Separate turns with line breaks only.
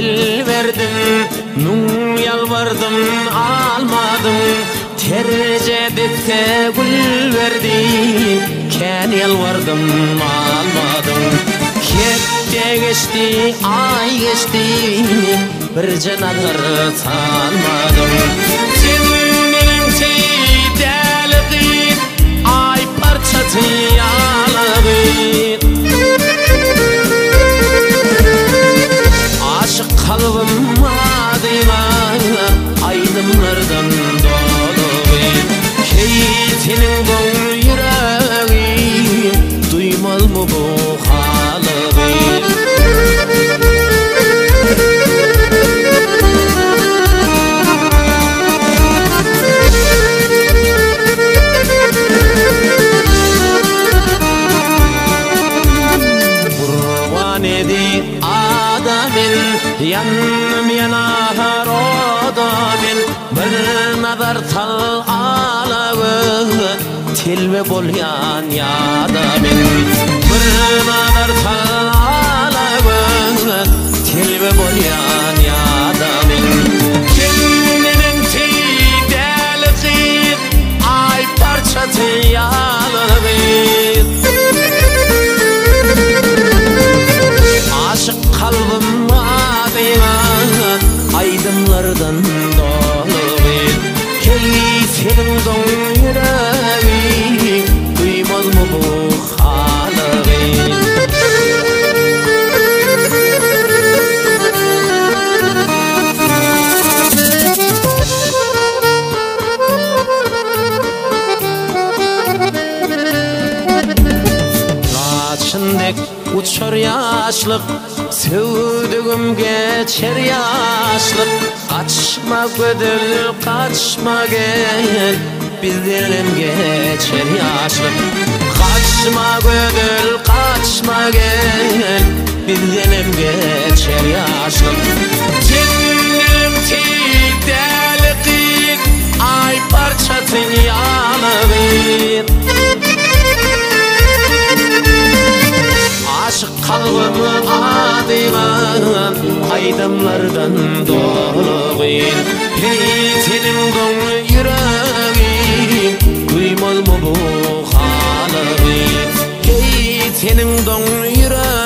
dil verdim, nun yalvardım almadım, tercedette gül verdim, ken yalvardım almadım. Kette geçti, ay geçti, bir cenazar tanmadım. Senin teydelgin, ay parçası yalgın. Aşık kalbim adıyla aydınlardan dolu. Keytinin don yüreği duymal mı bu halı? Kurban edi adamın yanım yanar odamin, bir nazar tal alağı tilbe bolyan yadamin. Bir nazar tal alağı tilbe bolyan yadamin. Kendinin tidelgin, ay parçası yalgın. Aşık kalbim adıyla aydınlardan dolu. Keyfinin don yüreği duymaz mı bu halı? Raçındek uçar yaşlık, sevdiğim geçer yaşlık. Kaçma gödül, kaçma gel, bizlerim geçer yaşlık. Kaçma gödül, kaçma gel, bizlerim geçer yaşlık. Cennetim tidelgin, ay parçası yalgın. Aşık kalbim adıyla aydınlardan dolu. Keytinin don yüreği duymal mı bu halı? Keytinin don yüreği